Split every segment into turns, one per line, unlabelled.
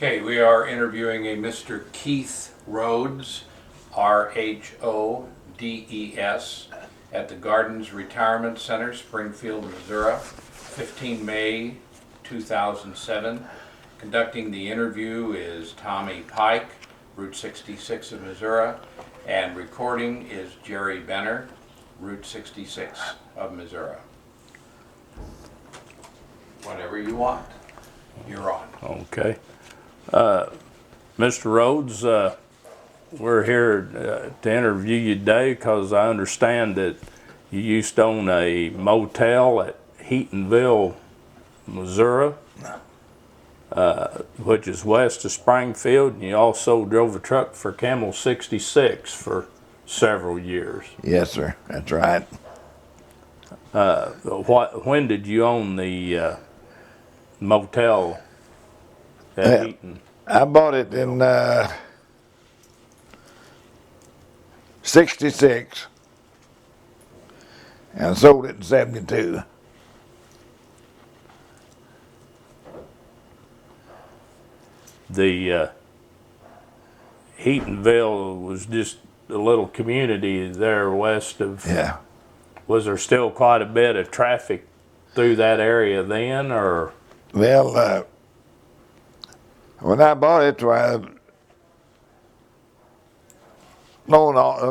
Okay, we are interviewing a Mr. Keith Rhodes, Rhodes, at the Gardens Retirement Center, Springfield, Missouri, 15 May 2007. Conducting the interview is Tommy Pike, Route 66 of Missouri, and recording is Jerry Benner, Route 66 of Missouri. Whatever you want, you're on.
Okay. Mr. Rhodes, we're here to interview you today because I understand that you used to own a motel at Heatonville, Missouri, which is west of Springfield, and you also drove a truck for Campbell 66 for several years.
Yes, sir. That's right.
When did you own the motel at Heaton?
I bought it in 66 and sold it in 72.
The Heatonville was just a little community there west of.
Yeah.
Was there still quite a bit of traffic through that area then, or?
Well, when I bought it, the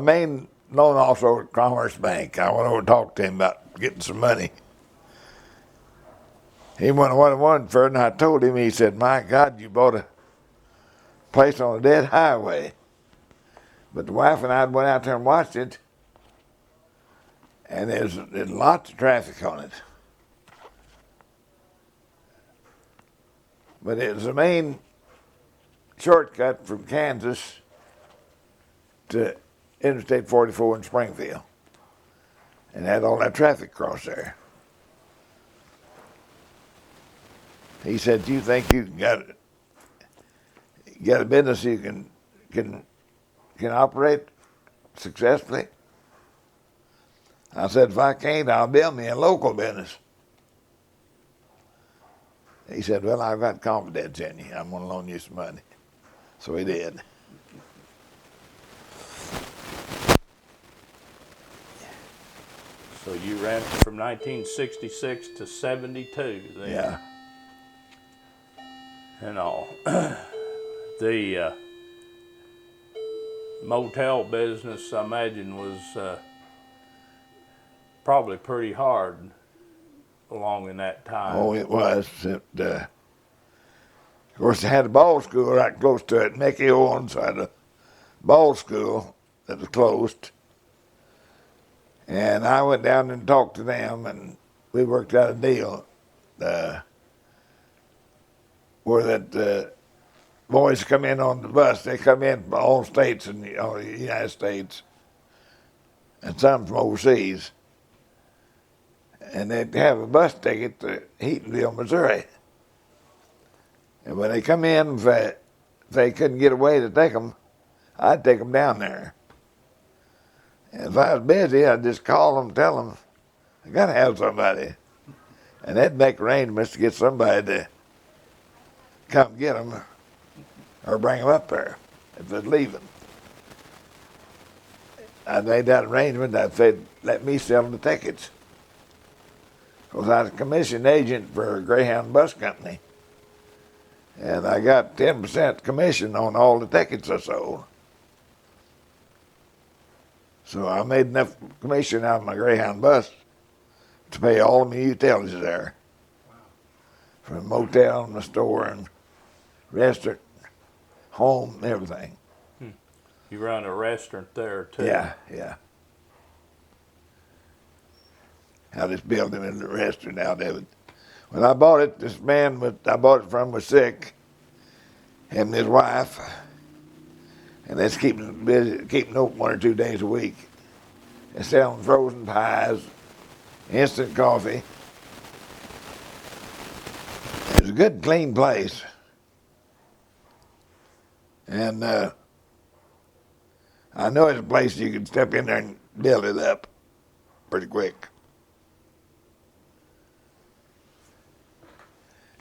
main loan officer at Commerce Bank, I went over and talked to him about getting some money. He went what I wanted for it, and I told him, he said, "My God, you bought a place on a dead highway." But the wife and I went out there and watched it, and there's lots of traffic on it. But it was the main shortcut from Kansas to Interstate 44 in Springfield, and had all that traffic across there. He said, "Do you think you got a business you can operate successfully?" I said, "If I can't, I'll build me a local business." He said, "Well, I've got confidence in you. I'm going to loan you some money." So he did.
So you ran from 1966 to 72 then.
Yeah.
And all. The motel business, I imagine, was probably pretty hard along in that time.
Oh, it was. Of course, they had a ball school right close to it. Mickey Owens had a ball school that was closed. And I went down and talked to them, and we worked out a deal where that boys come in on the bus. They come in from all states in the United States, and some from overseas. And they'd have a bus ticket to Heatonville, Missouri. And when they come in, if they couldn't get away to take them, I'd take them down there. And if I was busy, I'd just call them, tell them, I got to have somebody. And they'd make arrangements to get somebody to come get them or bring them up there if they're leaving. I made that arrangement that they'd let me sell them the tickets. Because I was a commission agent for a Greyhound bus company. And I got 10% commission on all the tickets I sold. So I made enough commission out of my Greyhound bus to pay all of my utilities there. Wow. From the motel and the store and restaurant, home, everything.
You run a restaurant there too?
Yeah, yeah. I just built him in the restaurant out of it. When I bought it, this man I bought it from was sick, him and his wife, and that's keeping busy, keeping open 1 or 2 days a week. And selling frozen pies, instant coffee. It was a good, clean place. And I know it's a place you could step in there and build it up pretty quick.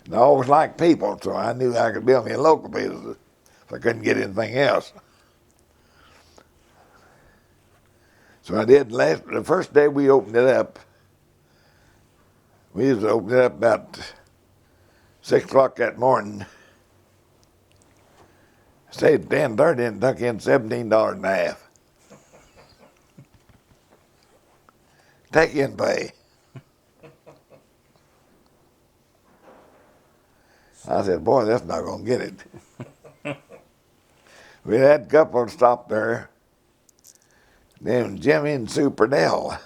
And I always liked people, so I knew I could build me a local business if I couldn't get anything else. So I did. The first day we opened it up, we used to open it up about 6 o'clock that morning. Stayed at 10:30 and took in $17 and a half. Take in pay. I said, boy, that's not going to get it. We had a couple stop there. Then Jimmy and Sue Purnell.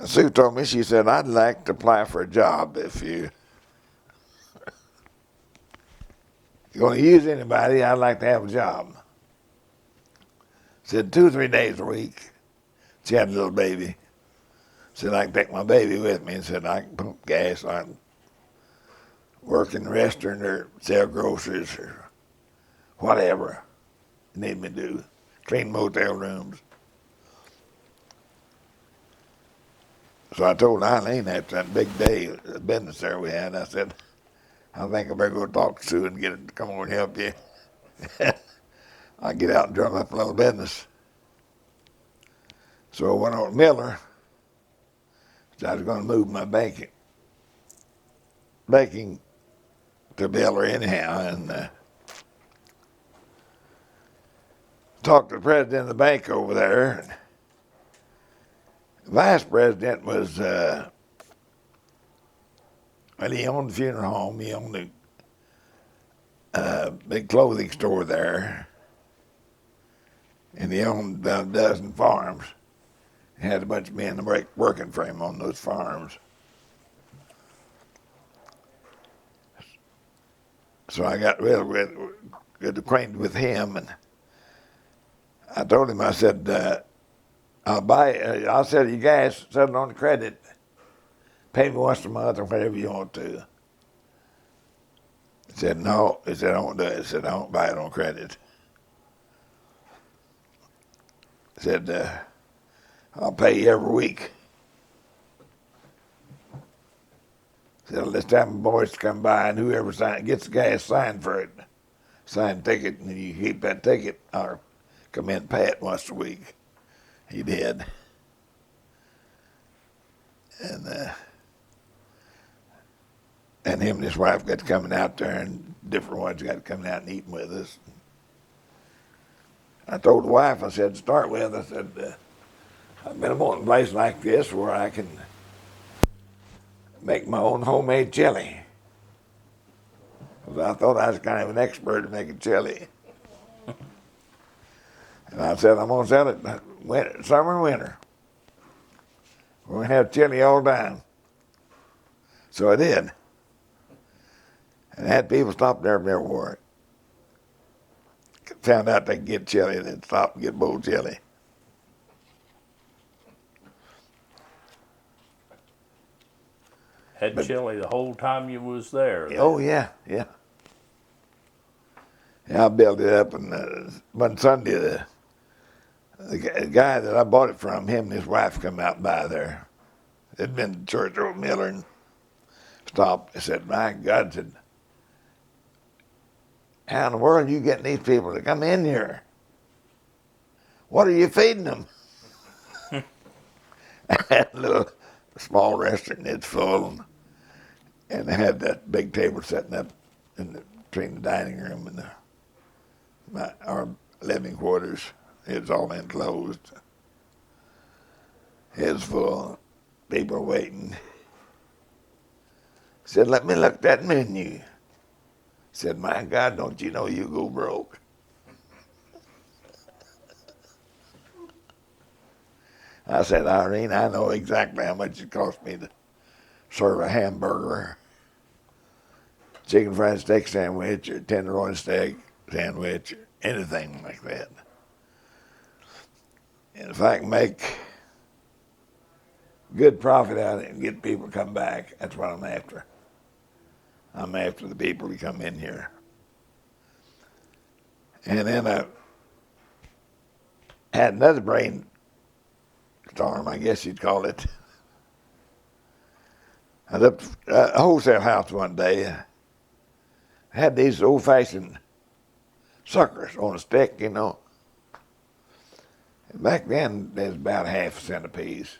Sue told me, she said, I'd like to apply for a job if you're going to use anybody, I'd like to have a job. Said 2 or 3 days a week. She had a little baby. Said I can take my baby with me and said I can pump gas, I can work in the restaurant or sell groceries or whatever you need me to do. Clean motel rooms. So I told Eileen after that big day of business there we had, I said, I think I better go talk to Sue and get her to come over and help you. I get out and drum up a little business. So I went on to Miller. So I was going to move my baking to Miller anyhow, and talked to the president of the bank over there. The vice president was, well, he owned the funeral home. He owned a big clothing store there. And he owned about a dozen farms. He had a bunch of men working for him on those farms. So I got real good acquainted with him, and I told him, I said, I'll sell you gas, set it on the credit, pay me once a month or whatever you want to. He said, no. He said, I won't do it. He said, I won't buy it on credit. He said, I'll pay you every week. He said, this time the boys come by and whoever gets the gas, sign for it. Sign ticket, and you keep that ticket or come in and pay it once a week. He did. And him and his wife got to coming out there, and different ones got to coming out and eating with us. I told the wife, I said, to start with, I said, I've been wanting a place like this where I can make my own homemade chili. Because I thought I was kind of an expert at making chili. And I said, I'm going to sell it summer and winter. We're going to have chili all the time. So I did. And I had people stop there everywhere. Found out they could get chili, and they'd stop and get bowl chili.
Had chili the whole time you was there.
Oh, yeah. Yeah, I built it up, and one Sunday, the guy that I bought it from, him and his wife come out by there. They'd been to church over Miller and stopped. They said, my God, said, how in the world are you getting these people to come in here? What are you feeding them? I had a little small restaurant, it's full, and they had that big table setting up between the dining room and our living quarters. It was all enclosed. It was full. People were waiting. Said, let me look at that menu. Said, my God, don't you know you go broke? I said, Irene, I know exactly how much it cost me to serve a hamburger, chicken fried steak sandwich, or tenderloin steak sandwich, or anything like that. And if I can make good profit out of it and get people to come back, that's what I'm after. I'm after the people who come in here. And then I had another brainstorm, I guess you'd call it. I was up at a wholesale house one day. Had these old-fashioned suckers on a stick, you know. And back then, they was about half a cent apiece.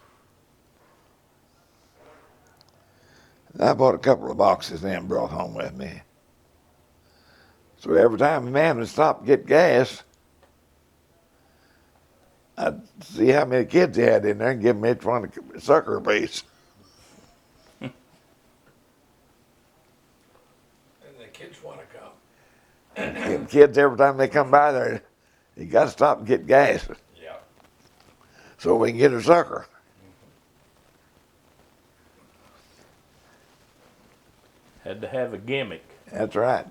And I bought a couple of boxes and brought home with me. So every time a man would stop to get gas, I'd see how many kids he had in there and give them each one a sucker apiece.
And the kids want to come.
Give kids every time they come by there, you got to stop and get gas
Yeah.
so we can get a sucker.
Had to have a gimmick.
That's right.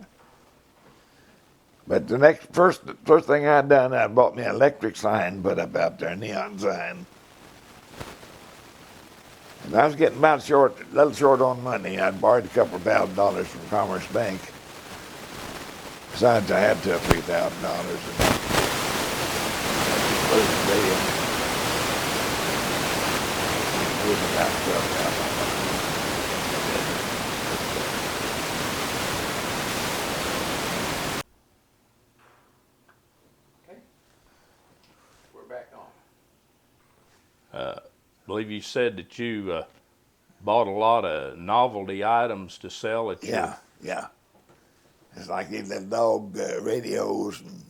But the first thing I done, I bought me an electric sign, put up out there, a neon sign. And I was getting about a little short on money. I'd borrowed a couple $1,000 from Commerce Bank. Besides, I had $2,000 or $3,000. It was about $12,000.
Back on.
I believe you said that you bought a lot of novelty items to sell at your...
Yeah. It's like these little dog radios and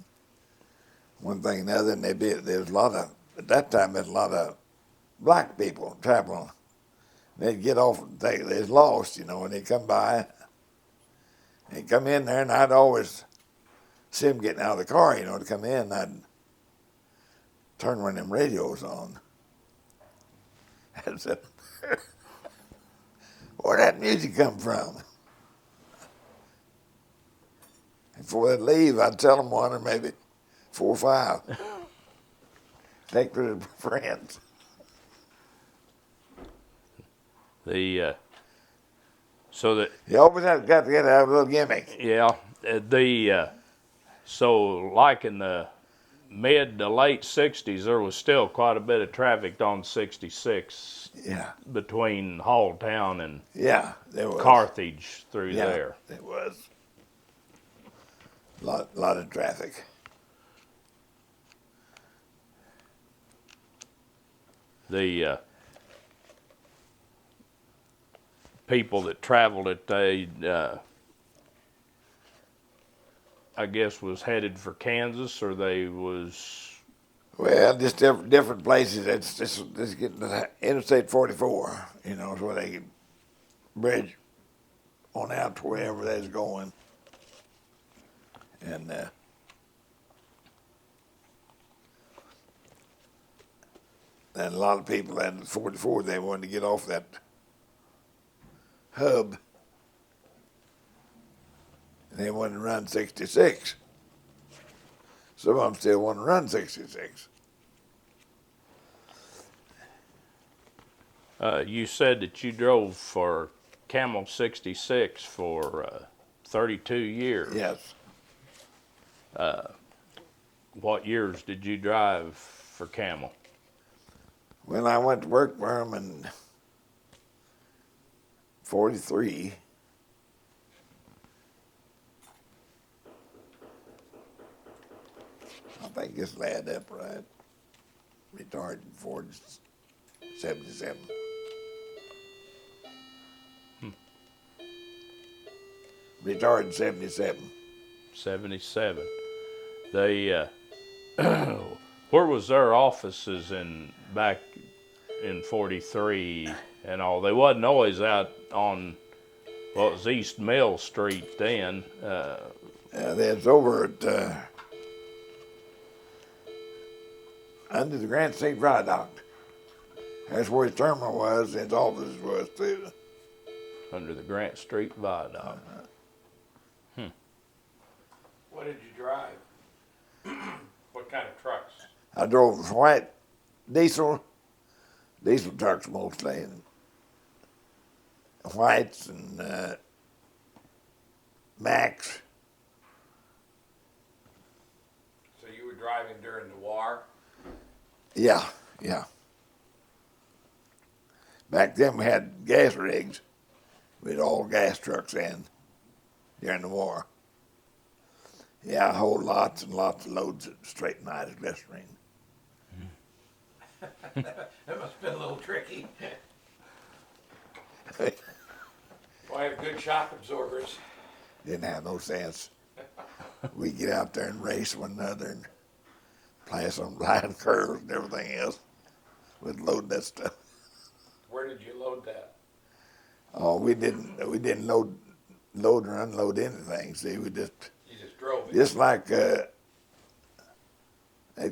one thing and another. And there's a lot of, at that time, there's a lot of black people traveling. They'd get off, they was lost, you know, and they'd come by. They'd come in there, and I'd always see them getting out of the car, you know, to come in. I'd turn one of them radios on. And said, where'd that music come from? And before they'd leave, I'd tell them one or maybe 4 or 5. Take to their friends.
So that...
You always got to get a little gimmick.
Yeah. So like in the mid to late 60s, there was still quite a bit of traffic on 66 between Halltown and
there was.
Carthage through there.
There was. A lot of traffic.
The people that traveled it, they, I guess, was headed for Kansas, or they was...
Well, just different places. It's getting to Interstate 44, you know, is where they can bridge on out to wherever they's going. And a lot of people at 44, they wanted to get off that hub. And they wanted to run 66. Some of them still want to run 66.
You said that you drove for Camel 66 for 32 years.
Yes.
What years did you drive for Camel?
When I went to work for them in 43, I think this lad up right. Retired in 77. Retired in 77.
77. They, where was their offices back in 43 and all? They wasn't always out on what was East Mill Street then.
That's over at under the Grant State Viaduct. That's where his terminal was, and his office was too.
Under the Grant Street Viaduct.
What did you drive? What kind of trucks?
I drove white diesel trucks mostly, and whites and Max.
So you were driving during the war?
Yeah. Back then we had gas rigs. We had all gas trucks in during the war. Yeah, I hold lots and lots of loads of straight nitroglycerine.
That must have been a little tricky. Well, I have good shock absorbers.
Didn't have no sense. We get out there and race one another and play some line curves and everything else with loading that stuff.
Where did you load that?
Oh, we didn't load or unload anything. See, we
You just drove it.
just like they'd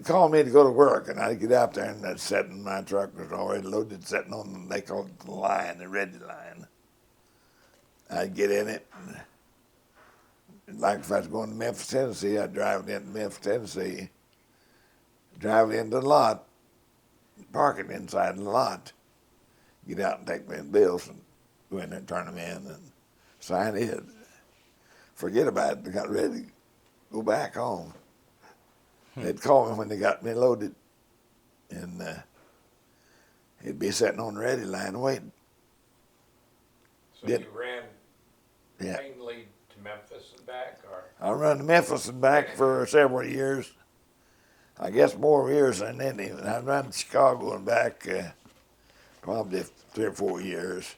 call me to go to work, and I'd get out there and I'd sit in my truck was already loaded, sitting on they call it the line, the red line. I'd get in it. And like if I was going to Memphis, Tennessee, I'd drive it into Memphis, Tennessee, drive it into the lot, park it inside the lot, get out and take my bills and go in there and turn them in and sign it. Forget about it. I got ready to go back home. They'd call me when they got me loaded, and he'd be sitting on the ready line waiting.
So
Did-
you ran
Yeah.
mainly to Memphis and back, or?
I run to Memphis and back for several years. I guess more years than any. I run to Chicago and back probably 3 or 4 years.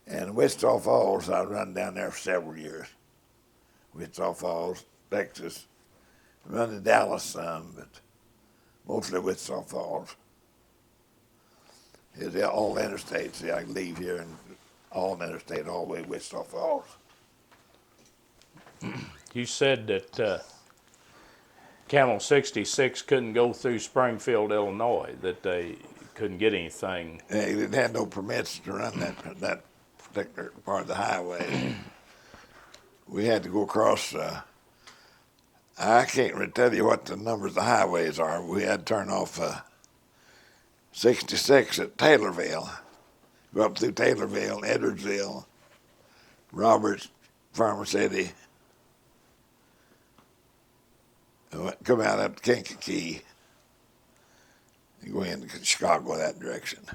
And Wichita Falls, I run down there for several years. Wichita Falls, Texas. Run to Dallas some, but mostly Wichita Falls. It's all interstate. See, I can leave here and all interstate all the way to Wichita Falls.
You said that Camel 66 couldn't go through Springfield, Illinois, that they couldn't get anything.
They didn't have no permits to run that particular part of the highway. We had to go across. I can't really tell you what the numbers of the highways are. We had to turn off 66 at Taylorville, go up through Taylorville, Edwardsville, Roberts, Farmer City, come out up to Kankakee, and go into Chicago that direction.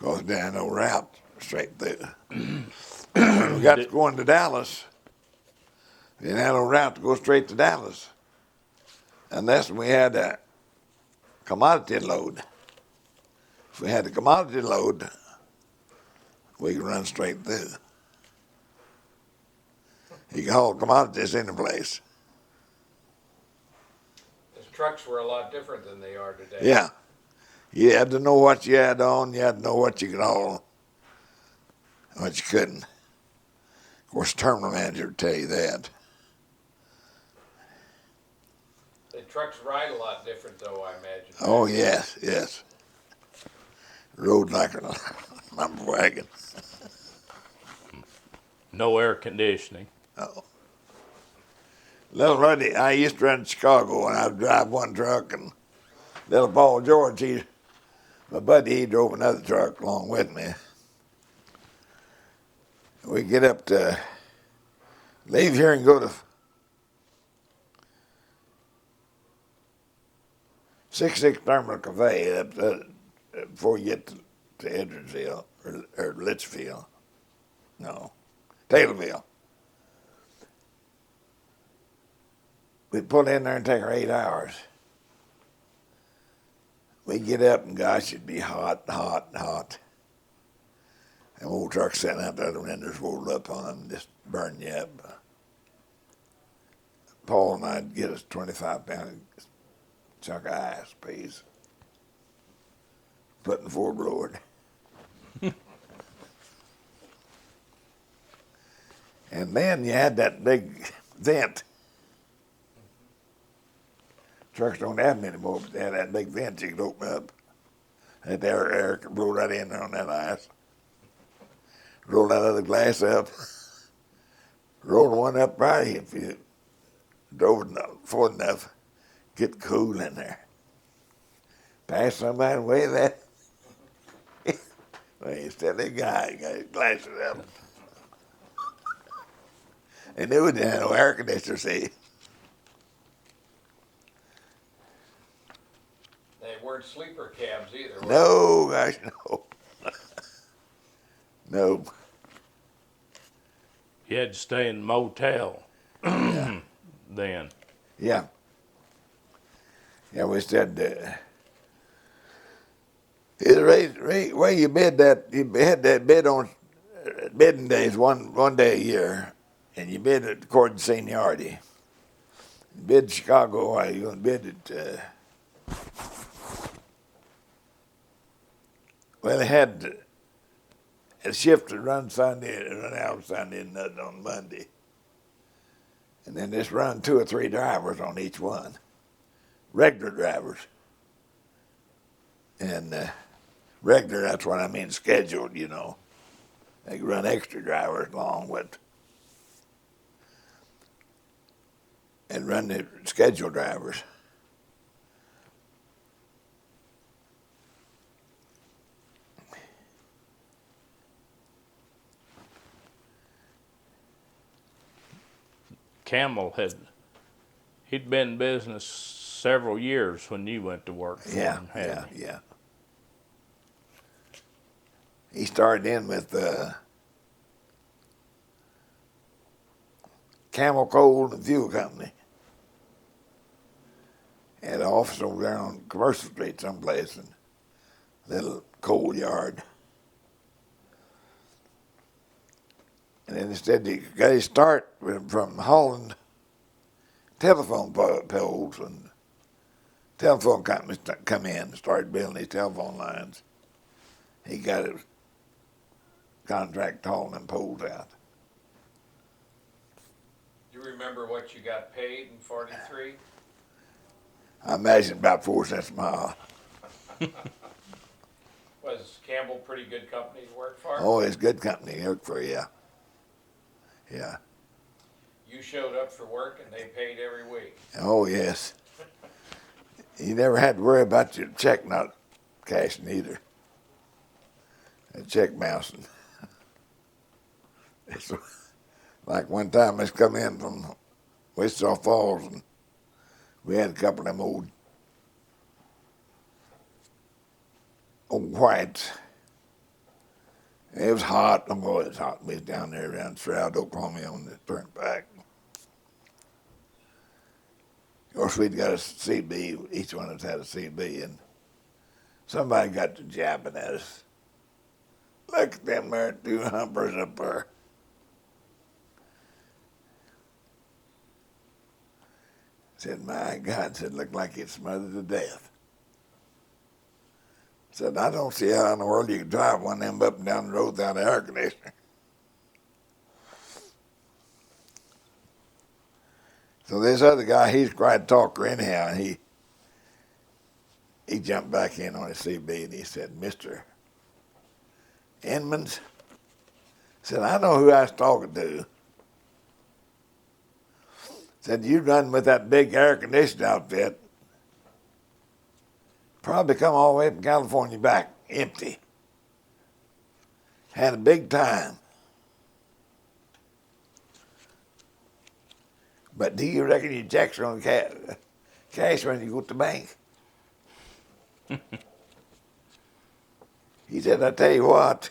Goes down no route straight through. When we got to going to Dallas, we didn't have no route to go straight to Dallas, unless we had a commodity load. If we had a commodity load, we could run straight through. You can haul commodities in the place.
The trucks were a lot different than they are today.
Yeah. You had to know what you had on, you had to know what you could haul, and what you couldn't. Of course, the terminal manager would tell you that.
The trucks ride a lot different, though, I imagine.
Oh, yes, yes. Rode like a lumber wagon.
No air conditioning.
Oh. Little Ruddy, I used to run to Chicago, and I'd drive one truck, and little Paul George, my buddy, he drove another truck along with me. We get up to, leave here and go to 66 Terminal Cafe up before you get to Edwardsville or Litchfield. No, Taylorville. We'd pull in there and take our 8 hours. We'd get up and gosh, it'd be hot, hot, hot. Them old trucks sitting out there, the windows rolled up on them and just burn you up. Paul and I'd get us 25-pound chunk of ice piece, put in the floorboard. And then you had that big vent. Trucks don't have them anymore, but they had that big vent you could open up. That air could blow right in there on that ice. Roll that other glass up. Roll one up right if you drove it far enough, get cool in there. Pass somebody away that. Well, you still a guy, got his glasses up. And they wouldn't have no air conditioner, see.
They were weren't sleeper cabs either. were
No, gosh, no. No.
You had to stay in the motel
Yeah.
then.
Yeah. Yeah, we said, the way you bid that, you had that bid on bidding days one day a year, and you bid it according to seniority. You bid Chicago, why you going to bid it? Well, they had a shift to run Sunday, and run out Sunday, and nothing on Monday. And then just run 2 or 3 drivers on each one, regular drivers. And regular, that's what I mean, scheduled, you know. They could run extra drivers along with, and run the scheduled drivers.
Campbell he'd been in business several years when you went to work for him, hadn't he?
Yeah. He started in with Camel Coal and Fuel Company. Had an office over there on Commercial Street someplace, and a little coal yard. And then instead he got his start from hauling telephone poles, and telephone companies come in and started building these telephone lines. He got his contract hauling them poles out.
Do you remember what you got paid in 43?
I imagine about 4 cents a mile.
Was Campbell pretty good company to work for?
Oh, it's good company to work for, yeah. Yeah.
You showed up for work and they paid every week.
Oh, yes. You never had to worry about your check not cashing either. A check bouncing. It's like one time I come in from Wichita Falls, and we had a couple of them old whites. It was hot. Oh, it was hot. We was down there around Stroud, Oklahoma on the turnpike. Of course, we'd got a CB. Each one of us had a CB, and somebody got to jabbing at us. Look at them there 2 humpers up there. Said, my God, said, looked like it smothered to death. Said, I don't see how in the world you can drive one of them up and down the road without an air conditioner. So this other guy, he's quite a talker anyhow, and he jumped back in on his CB and he said, Mr. Inmans, said, I know who I was talking to. Said, you run with that big air conditioning outfit, probably come all the way from California back empty. Had a big time. But do you reckon your checks are on cash when you go to the bank? He said, I tell you what.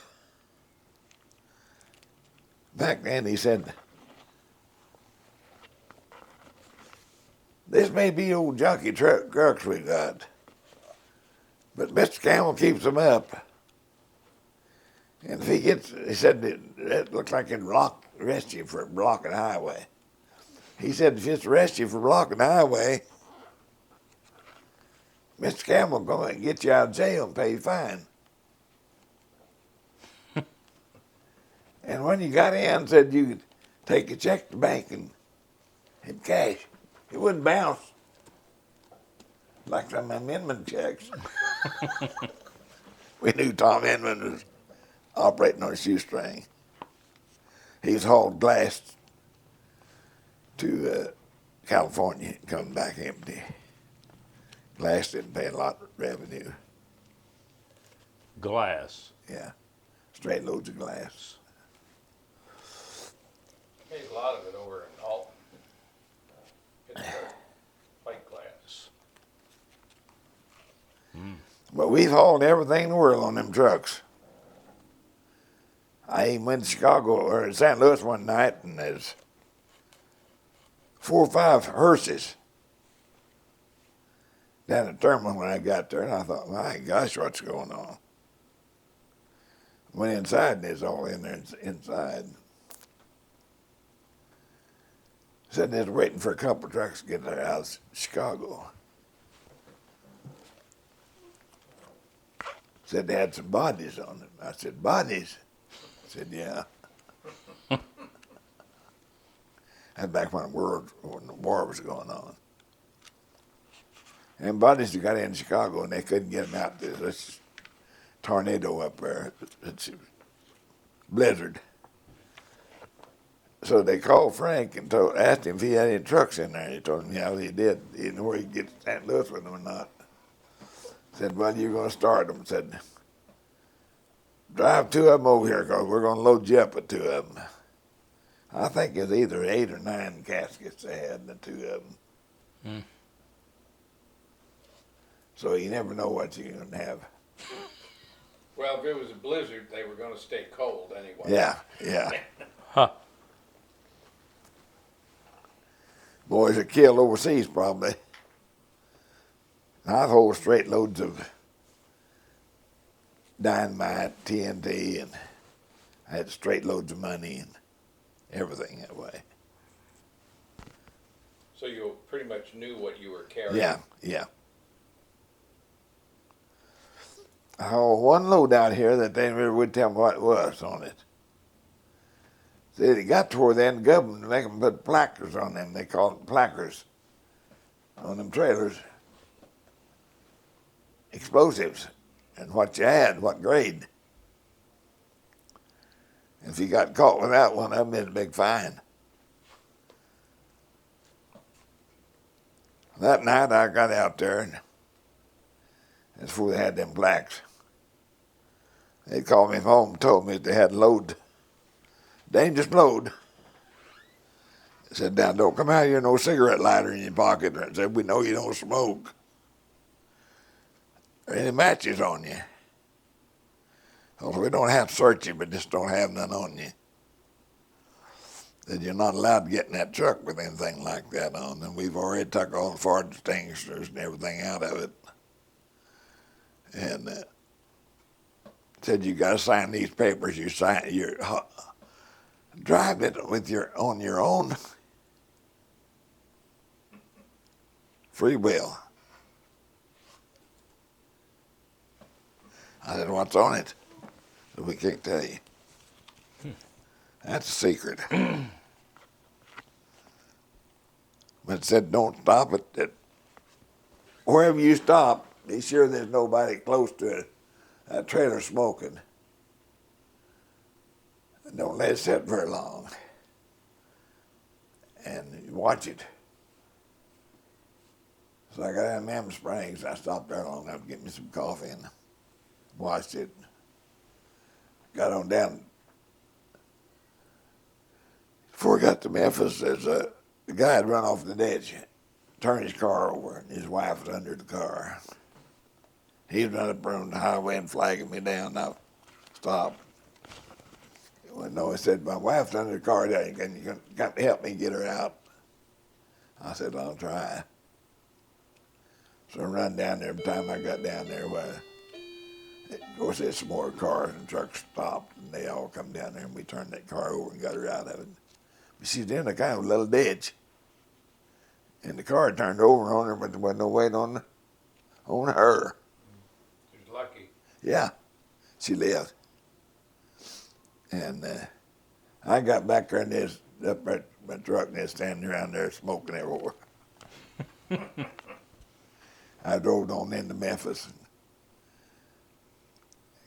Back then he said, this may be old junkie trucks we got, but Mr. Campbell keeps them up. And if he said, it looks like it'd arrest you for blocking the highway. He said, if it's arrest you for blocking the highway, Mr. Campbell will go and get you out of jail and pay you fine. And when you got in, said you could take a check to the bank and have cash. It wouldn't bounce like some amendment checks. We knew Tom Inman was operating on a shoestring. He was hauled glass to California and come back empty. Glass didn't pay a lot of revenue.
Glass.
Yeah, straight loads of glass.
Paid a lot of it over in Alton. Pittsburgh, Pike glass.
But we've hauled everything in the world on them trucks. I even went to Chicago or St. Louis one night, and there's 4 or 5 hearses down at the terminal when I got there, and I thought, my gosh, what's going on? Went inside, and it's all in there inside. Said they was waiting for a couple of trucks to get there out of Chicago. Said they had some bodies on them. I said, bodies? I said, yeah. That's back when the war was going on. And bodies that got in Chicago, and they couldn't get them out. There's this tornado up there. It's a blizzard. So they called Frank and asked him if he had any trucks in there. He told him, yeah, he did. He didn't know where he could get to St. Louis with them or not. Said, well, you're going to start them. Said, drive 2 of them over here because we're going to load you up with 2 of them. I think it's either 8 or 9 caskets they had in the 2 of them.
Mm.
So you never know what you're going to have.
Well, if it was a blizzard, they were going to stay cold anyway.
Yeah, yeah.
Huh.
Boys are killed overseas probably. I've hauled straight loads of dynamite, TNT, and I had straight loads of money and everything that way.
So you pretty much knew what you were carrying.
Yeah, yeah. I hauled one load out here that they never would tell me what it was on it. Said it got toward then, the government make them put placards on them. They call them placards on them trailers. Explosives and what you had, what grade. If you got caught without one of them, it's a big fine. That night I got out there, and that's before they had them plaques. They called me home and told me that they had a load, dangerous load. They said, now don't come out here no cigarette lighter in your pocket. I said, we know you don't smoke. Or any matches on you. Well, we don't have to search you, but just don't have none on you. That you're not allowed to get in that truck with anything like that on. And we've already took all the fire extinguishers and everything out of it. And said you got to sign these papers. You drive it with on your own free will. I said, what's on it? So we can't tell you. That's a secret. But it said don't stop it. Wherever you stop, be sure there's nobody close to a trailer smoking. And don't let it sit very long. And watch it. So I got down to Mammoth Springs. I stopped there long enough to get me some coffee and watched it. Got on down. Before I got to Memphis, the guy had run off the ditch, turned his car over, and his wife was under the car. He was running up on the highway and flagging me down. I stopped. Well, no, he said, my wife's under the car. You got to help me get her out. I said, I'll try. So I run down there. By the time I got down there, of course, there's some more cars and trucks stopped, and they all come down there, and we turned that car over and got her out of it. But she's in a kind of little ditch, and the car turned over on her, but there wasn't no weight on her.
She's lucky.
Yeah, she lived. And I got back there and up at my truck, and they're standing around there smoking everywhere. I drove on into Memphis.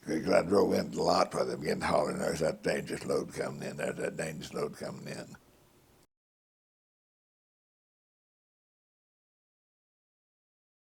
Because I drove into the lot where they began hollering, there's that dangerous load coming in, there's that dangerous load coming in.